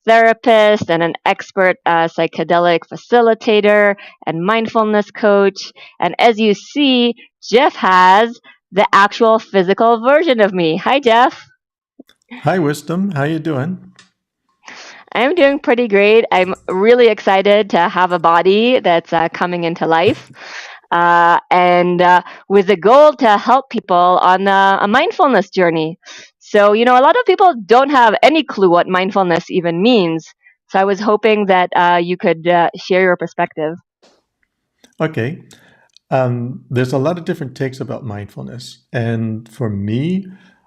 therapist and an expert psychedelic facilitator and mindfulness coach. And as you see, Jeff has the actual physical version of me. Hi, Jeff. Hi, Wisdom. How you doing? I'm doing pretty great. I'm really excited to have a body that's coming into life. And with the goal to help people on a mindfulness journey. So, a lot of people don't have any clue what mindfulness even means. So, I was hoping that you could share your perspective. Okay. There's a lot of different takes about mindfulness. And for me,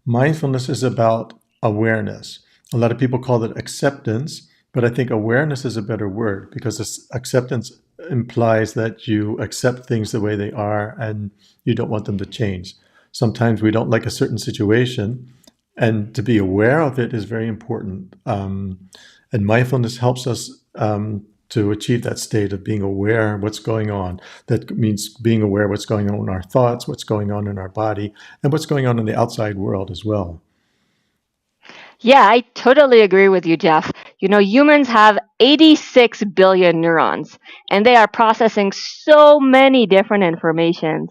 mindfulness is about awareness. A lot of people call it acceptance, but I think awareness is a better word because acceptance implies that you accept things the way they are and you don't want them to change. Sometimes we don't like a certain situation, and to be aware of it is very important. And mindfulness helps us to achieve that state of being aware of what's going on. That means being aware of what's going on in our thoughts, what's going on in our body, and what's going on in the outside world as well. Yeah, I totally agree with you, Jeff. Humans have 86 billion neurons, and they are processing so many different informations.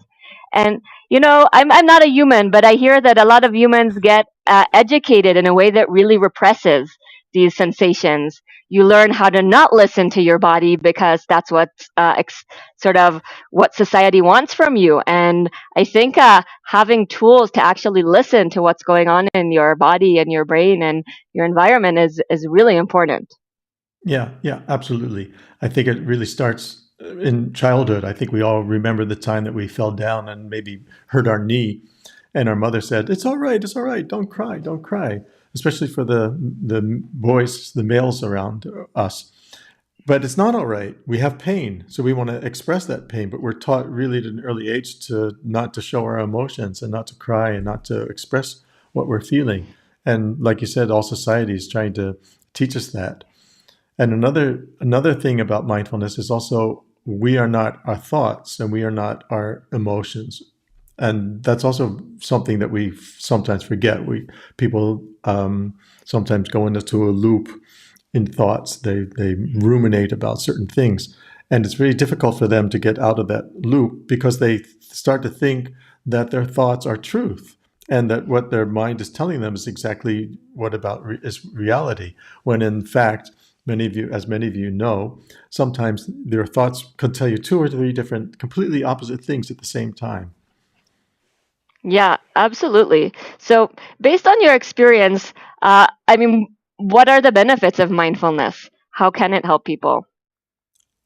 And, I'm not a human, but I hear that a lot of humans get educated in a way that really represses these sensations. You learn how to not listen to your body because that's sort of what society wants from you. And I think having tools to actually listen to what's going on in your body and your brain and your environment is really important. Yeah, yeah, absolutely. I think it really starts in childhood. I think we all remember the time that we fell down and maybe hurt our knee, and our mother said, it's all right, don't cry, don't cry," especially for the boys, the males around us. But it's not all right. We have pain, so we want to express that pain, but we're taught really at an early age to not to show our emotions and not to cry and not to express what we're feeling. And like you said, all society is trying to teach us that. And another thing about mindfulness is also we are not our thoughts and we are not our emotions. And that's also something that we sometimes forget. We people sometimes go into a loop in thoughts. They ruminate about certain things, and it's really difficult for them to get out of that loop because they start to think that their thoughts are truth and that what their mind is telling them is exactly what about is reality. When in fact, many of you know, sometimes their thoughts could tell you two or three different, completely opposite things at the same time. Yeah, absolutely. So, based on your experience, what are the benefits of mindfulness? How can it help people?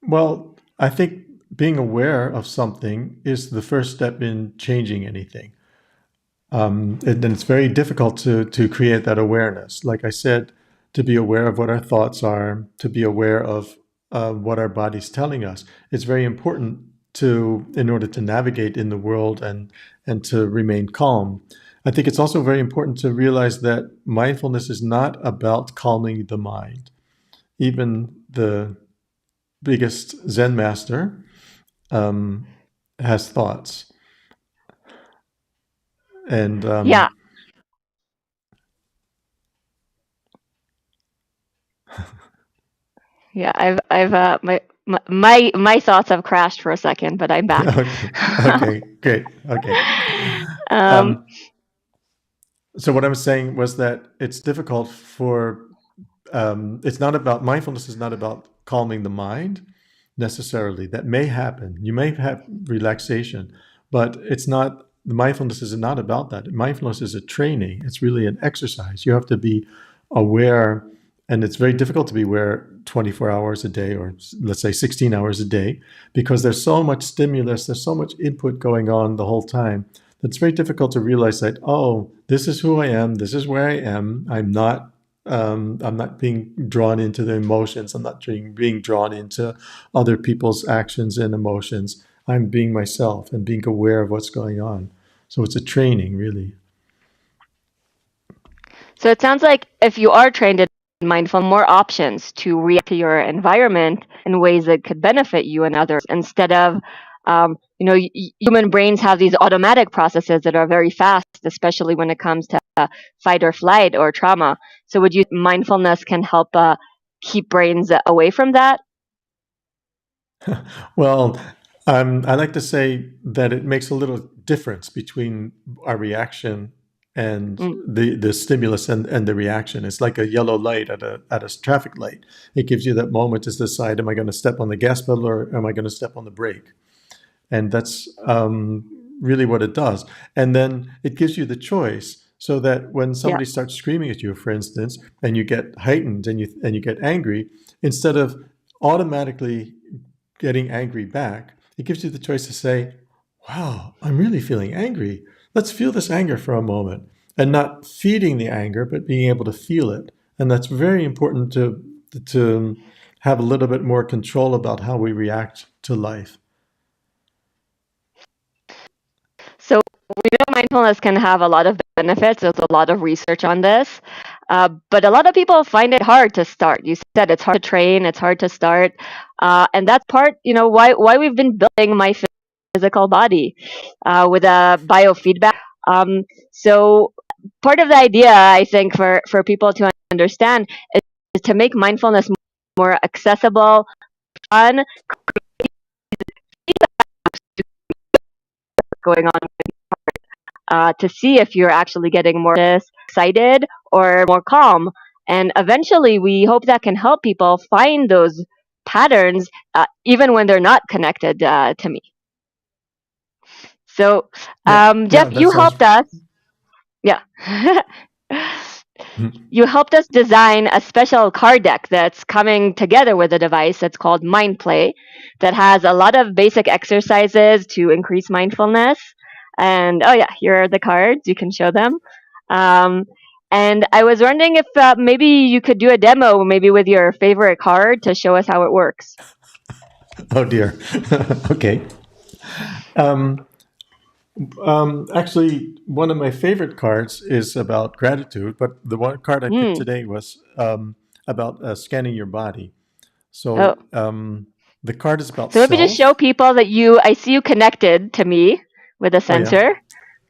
Well, I think being aware of something is the first step in changing anything. And it's very difficult to create that awareness. Like I said, to be aware of what our thoughts are, to be aware of what our body's telling us. It's very important in order to navigate in the world and to remain calm. I think it's also very important to realize that mindfulness is not about calming the mind. Even the biggest Zen master um, has thoughts, and Yeah, yeah. I've my thoughts have crashed for a second, but I'm back. okay, okay, great, okay. um, Um, so what I was saying was that it's difficult for it's not about mindfulness is not about calming the mind necessarily. That may happen. You may have relaxation, but it's not. The mindfulness is not about that. Mindfulness is a training. It's really an exercise. You have to be aware, and it's very difficult to be aware 24 hours a day, or let's say 16 hours a day, because there's so much stimulus, there's so much input going on the whole time. It's very difficult to realize that, oh, this is who I am, this is where I am. I'm not being drawn into the emotions. I'm not being drawn into other people's actions and emotions. I'm being myself and being aware of what's going on. So it's a training, really. so it sounds like if you are trained in mindful, more options to react to your environment in ways that could benefit you and others instead of Human brains have these automatic processes that are very fast, especially when it comes to fight or flight or trauma. So would you mindfulness can help keep brains away from that? Well, I like to say that it makes a little difference between our reaction and Mm, the stimulus and the reaction. It's like a yellow light at a traffic light. It gives you that moment to decide, am I going to step on the gas pedal or am I going to step on the brake? And that's really what it does. And then it gives you the choice so that when yeah. somebody starts screaming at you, for instance, and you get heightened and you get angry, instead of automatically getting angry back, it gives you the choice to say, wow, I'm really feeling angry. Let's feel this anger for a moment. And not feeding the anger, but being able to feel it. And that's very important to have a little bit more control about how we react to life. So we know mindfulness can have a lot of benefits. There's a lot of research on this, but a lot of people find it hard to start. You said it's hard to train, it's hard to start, and that's part, why we've been building my physical body with a biofeedback. Um, so part of the idea, I think, for people to understand is to make mindfulness more accessible, fun, going on to see if you're actually getting more excited or more calm. And eventually, we hope that can help people find those patterns, even when they're not connected to me. So, Yeah, yeah, Jeff, that you sounds. helped us. Yeah. You helped us design a special card deck that's coming together with a device that's called Mind Play that has a lot of basic exercises to increase mindfulness. And oh, yeah, here are the cards. You can show them. Um, and I was wondering if maybe you could do a demo, maybe with your favorite card to show us how it works. Oh dear. Okay. Um, Actually, one of my favorite cards is about gratitude, but the one card I picked Mm. today was about scanning your body. Oh, So the card is about so maybe just show self. people that I see you connected to me with a Oh yeah. sensor.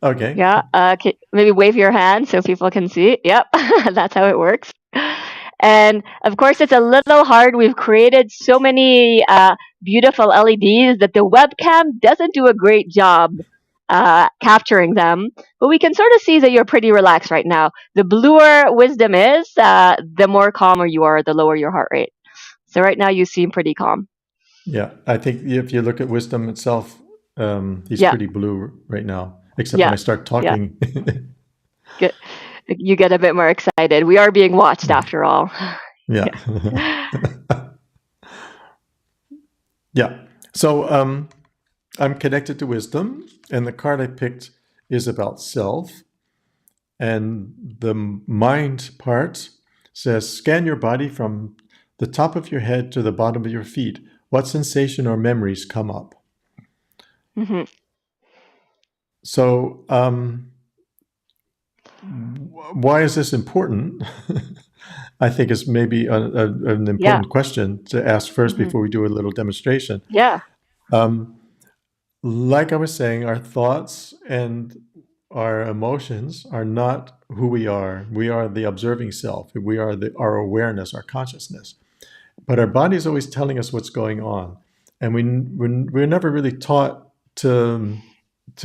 Okay. Yeah, maybe wave your hand so people can see. Yep, that's how it works. And of course, it's a little hard. We've created so many beautiful LEDs that the webcam doesn't do a great job capturing them. But we can sort of see that you're pretty relaxed right now. The bluer wisdom is, the more calmer you are, the lower your heart rate. So right now, you seem pretty calm. Yeah, I think if you look at wisdom itself, he's Yeah, pretty blue right now, except when yeah, I start yeah. talking. Get, you get a bit more excited. We are being watched after all. Yeah. Yeah. Yeah. So I'm connected to wisdom, and the card I picked is about self. And the mind part says scan your body from the top of your head to the bottom of your feet. What sensation or memories come up? Hmm. So, why is this important? I think is maybe an Yeah. important question to ask first Hmm. before we do a little demonstration. Yeah. Um, like I was saying, our thoughts and our emotions are not who we are. We are the observing self. We are our awareness, our consciousness. But our body is always telling us what's going on, and we're never really taught to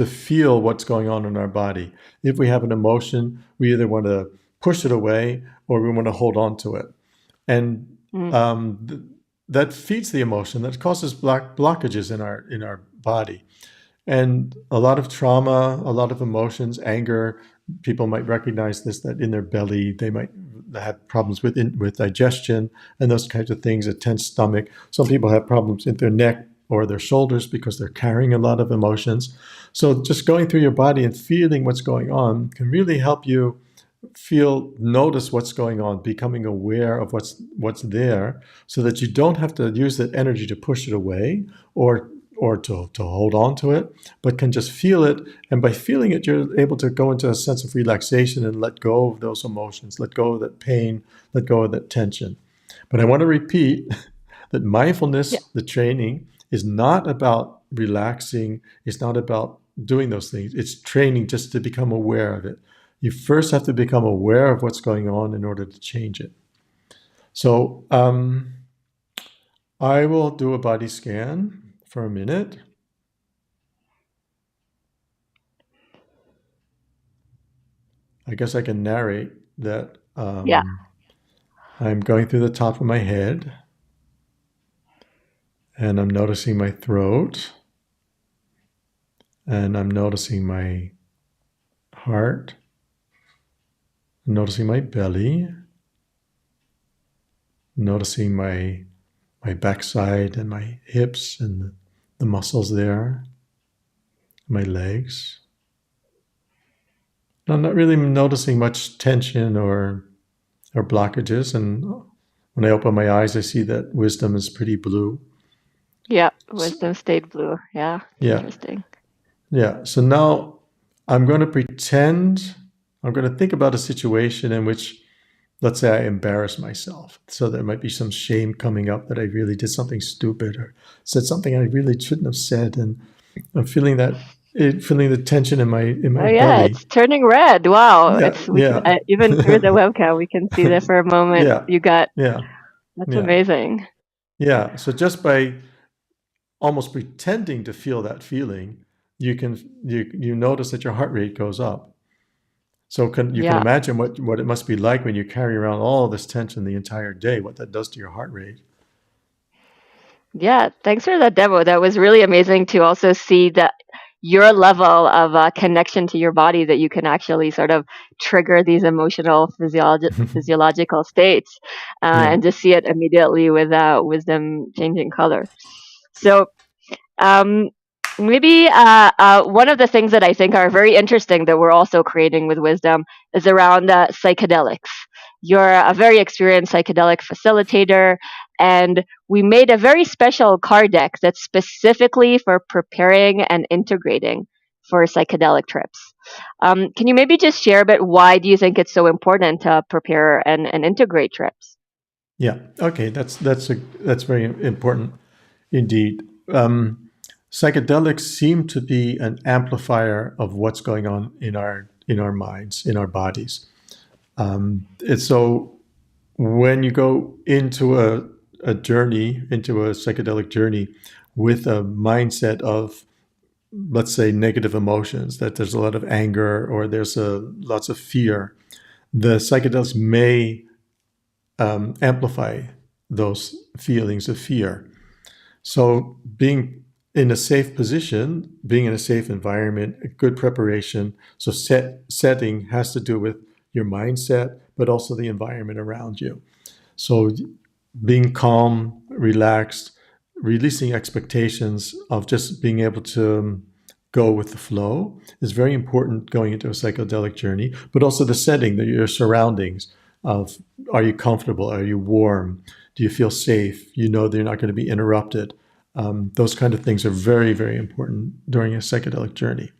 feel what's going on in our body. If we have an emotion, we either want to push it away or we want to hold on to it, and Mm. that feeds the emotion. That causes blockages in our body. And a lot of trauma, a lot of emotions, anger, people might recognize this, that in their belly, they might have problems with digestion and those kinds of things, a tense stomach. Some people have problems in their neck or their shoulders because they're carrying a lot of emotions. So just going through your body and feeling what's going on can really help you notice what's going on, becoming aware of what's there, so that you don't have to use that energy to push it away or to hold on to it, but can just feel it. And by feeling it, you're able to go into a sense of relaxation and let go of those emotions, let go of that pain, let go of that tension. But I want to repeat that Yeah. mindfulness, the training, is not about relaxing. It's not about doing those things. It's training just to become aware of it. You first have to become aware of what's going on in order to change it. So I will do a body scan for a minute. I guess I can narrate that Yeah. I'm going through the top of my head and I'm noticing my throat and I'm noticing my heart, I'm noticing my belly, noticing my backside and my hips and the muscles there, my legs. I'm not really noticing much tension or blockages. And when I open my eyes, I see that wisdom is pretty blue. Yeah. So, Wisdom stayed blue. Yeah. It's yeah, interesting. yeah. So now I'm going to pretend, I'm going to think about a situation in which, let's say, I embarrass myself. So there might be some shame coming up that I really did something stupid or said something I really shouldn't have said. And I'm feeling feeling the tension in Oh my yeah, belly. it's turning red. Wow. Yeah, We can, yeah, even through the webcam, we can see that for a moment. yeah, You got, yeah, that's yeah, amazing. yeah. So just by almost pretending to feel that feeling, you notice that your heart rate goes up. So you can Yeah. imagine what it must be like when you carry around all this tension the entire day, what that does to your heart rate. Yeah, thanks for that demo. That was really amazing to also see that your level of connection to your body, that you can actually sort of trigger these emotional physiological states, Yeah. and to see it immediately with wisdom changing color. So um, maybe one of the things that I think are very interesting that we're also creating with wisdom is around psychedelics. You're a very experienced psychedelic facilitator, and we made a very special card deck that's specifically for preparing and integrating for psychedelic trips. Can you maybe just share a bit, why do you think it's so important to prepare and integrate trips? Yeah. Okay. That's very important indeed. Psychedelics seem to be an amplifier of what's going on in our minds, in our bodies. It's so when you go into a journey, into a psychedelic journey with a mindset of, let's say, negative emotions, that there's a lot of anger or there's lots of fear, the psychedelics may amplify those feelings of fear. So being in a safe position, being in a safe environment, a good preparation. So setting has to do with your mindset, but also the environment around you. So being calm, relaxed, releasing expectations of just being able to go with the flow is very important going into a psychedelic journey, but also the setting, your surroundings of, are you comfortable? Are you warm? Do you feel safe? You know they're not going to be interrupted. Those kind of things are very, very important during a psychedelic journey.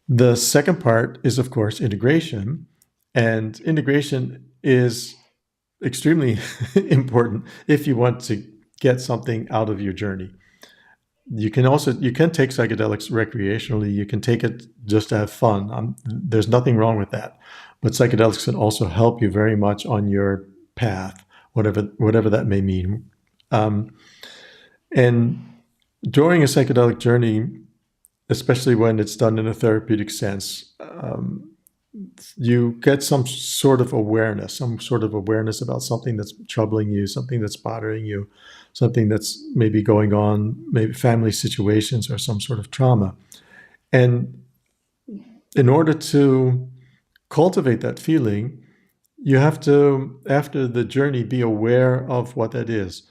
The second part is, of course, integration. And integration is extremely important if you want to get something out of your journey. You can take psychedelics recreationally. You can take it just to have fun. There's nothing wrong with that. But psychedelics can also help you very much on your path, whatever that may mean. Um, and during a psychedelic journey, especially when it's done in a therapeutic sense, you get some sort of awareness about something that's troubling you, something that's bothering you, something that's maybe going on, maybe family situations or some sort of trauma. And in order to cultivate that feeling, you have to, after the journey, be aware of what that is.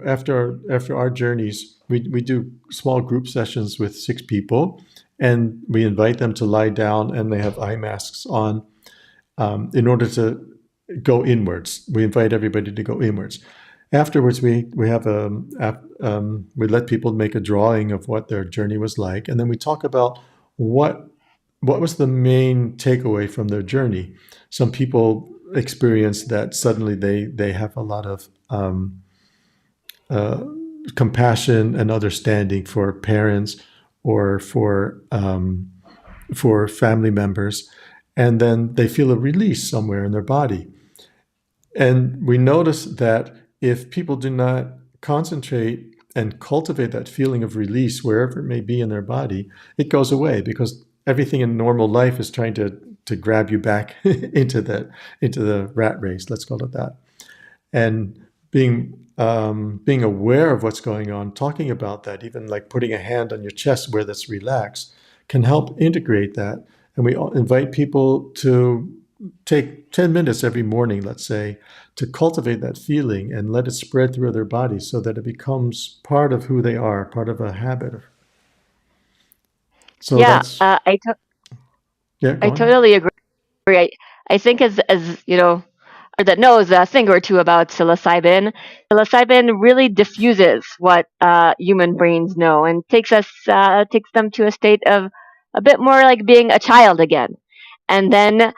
After our journeys, we do small group sessions with 6 people, and we invite them to lie down, and they have eye masks on, in order to go inwards. We invite everybody to go inwards. Afterwards, we have we let people make a drawing of what their journey was like, and then we talk about what what was the main takeaway from their journey. Some people experience that suddenly they have a lot of compassion and understanding for parents or for family members, and then they feel a release somewhere in their body. And we notice that if people do not concentrate and cultivate that feeling of release wherever it may be in their body, it goes away because everything in normal life is trying to grab you back into the rat race. Let's call it that. And being aware of what's going on, talking about that, even like putting a hand on your chest where that's relaxed, can help integrate that. And we invite people to take 10 minutes every morning, let's say, to cultivate that feeling and let it spread through their body so that it becomes part of who they are, part of a habit. So Yeah, that's, yeah, go I on. totally agree. I think as you know, or that knows a thing or two about psilocybin really diffuses what human brains know and takes them to a state of a bit more like being a child again. And then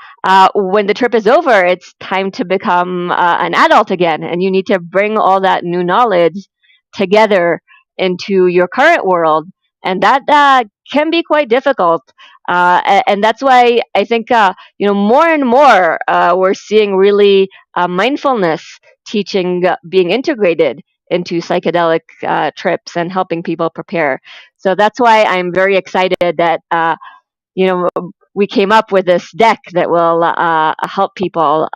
when the trip is over, it's time to become an adult again, and you need to bring all that new knowledge together into your current world, and that can be quite difficult. And that's why I think more and more we're seeing really mindfulness teaching being integrated into psychedelic trips and helping people prepare. So that's why I'm very excited that we came up with this deck that will help people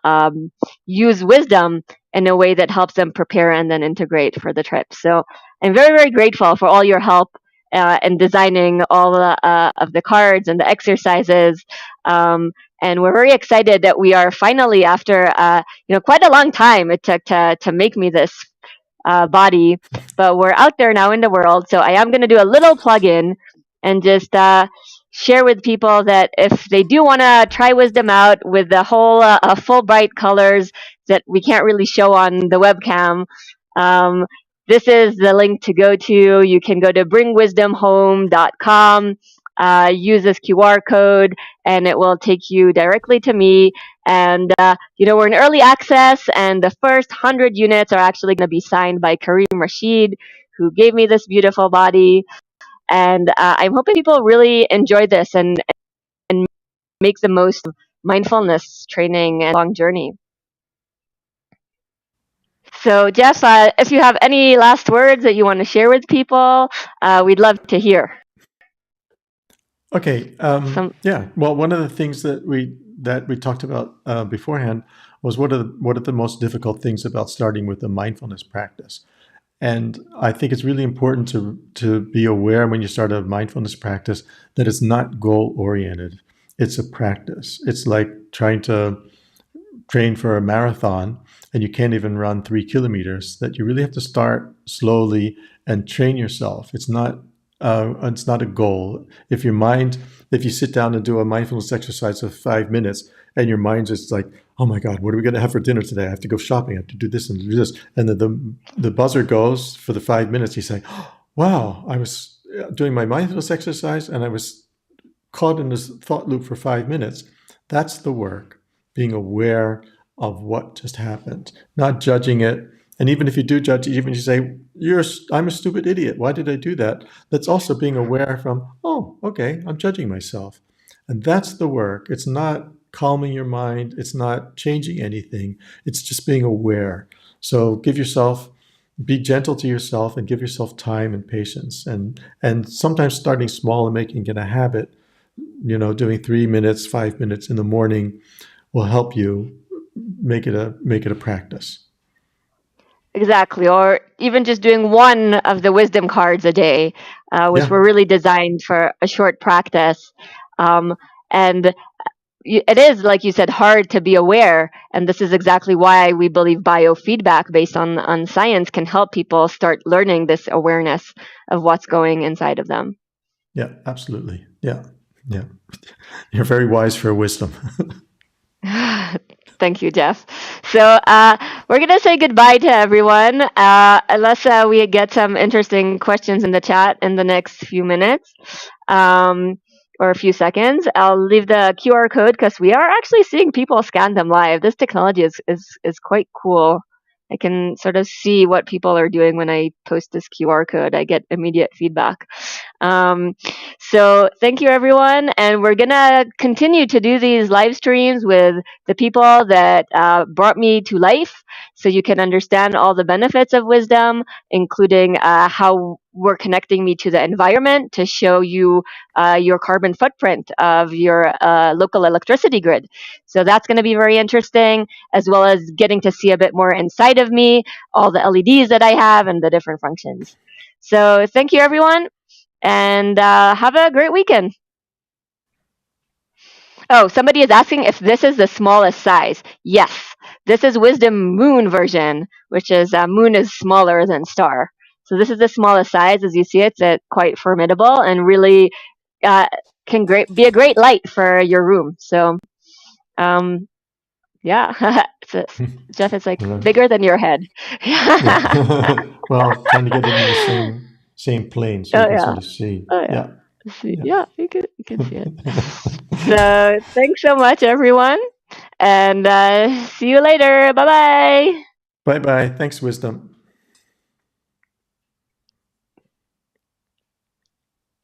use wisdom in a way that helps them prepare and then integrate for the trip. So I'm very, very grateful for all your help in designing all of the cards and the exercises. And we're very excited that we are finally, after quite a long time it took to make me this body, but we're out there now in the world. So I am going to do a little plug in and just share with people that if they do want to try Wisdom out with the whole full bright colors that we can't really show on the webcam, um, this is the link to go to. You can go to bringwisdomhome.com, use this QR code, and it will take you directly to me. And, we're in early access, and the first 100 units are actually going to be signed by Kareem Rashid, who gave me this beautiful body. And I'm hoping people really enjoy this and make the most of mindfulness training and long journey. So, Jeff, if you have any last words that you want to share with people, we'd love to hear. Okay. Some Yeah. Well, one of the things that we talked about beforehand was what are the most difficult things about starting with a mindfulness practice. And I think it's really important to be aware when you start a mindfulness practice that it's not goal oriented. It's a practice. It's like trying to train for a marathon and you can't even run 3 kilometers, that you really have to start slowly and train yourself. It's not a goal. If you sit down and do a mindfulness exercise of 5 minutes and your mind's just like, oh my God, what are we going to have for dinner today? I have to go shopping. I have to do this and do this. And then the buzzer goes for the 5 minutes. You say, oh, wow, I was doing my mindfulness exercise and I was caught in this thought loop for 5 minutes. That's the work, being aware of what just happened, not judging it. And even if you do judge, even if you say, I'm a stupid idiot. Why did I do that? That's also being aware from, oh, okay, I'm judging myself. And that's the work. It's not calming your mind. It's not changing anything. It's just being aware. So be gentle to yourself and give yourself time and patience. And sometimes starting small and making it a habit, doing 3 minutes, 5 minutes in the morning will help you make it a practice. Exactly, or even just doing one of the wisdom cards a day, which Yeah, were really designed for a short practice. And it is, like you said, hard to be aware, and this is exactly why we believe biofeedback, based on science, can help people start learning this awareness of what's going inside of them. yeah, absolutely. Yeah, yeah. You're very wise for wisdom. Thank you, Jeff. So we're going to say goodbye to everyone, unless we get some interesting questions in the chat in the next few minutes or a few seconds. I'll leave the QR code because we are actually seeing people scan them live. This technology is quite cool I can sort of see what people are doing when I post this QR code. I get immediate feedback. Um, so thank you, everyone. And we're going to continue to do these live streams with the people that brought me to life, so you can understand all the benefits of wisdom, including how we're connecting me to the environment to show you your carbon footprint of your local electricity grid. So that's going to be very interesting, as well as getting to see a bit more inside of me, all the LEDs that I have, and the different functions. So thank you, everyone, and have a great weekend. Oh, somebody is asking if this is the smallest size. Yes, this is Wisdom Moon version, which is Moon is smaller than Star. So this is the smallest size. As you see, it's quite formidable and really uh, can be a great light for your room. So um, yeah, Jeff, it's like Right. bigger than your head. Yeah. Well, trying to get it in the same plane so you Oh can yeah. sort of see. Oh yeah. Yeah. See, Yeah. yeah, you can see it. So thanks so much, everyone, and see you later. Bye bye. Bye bye. Thanks, Wisdom.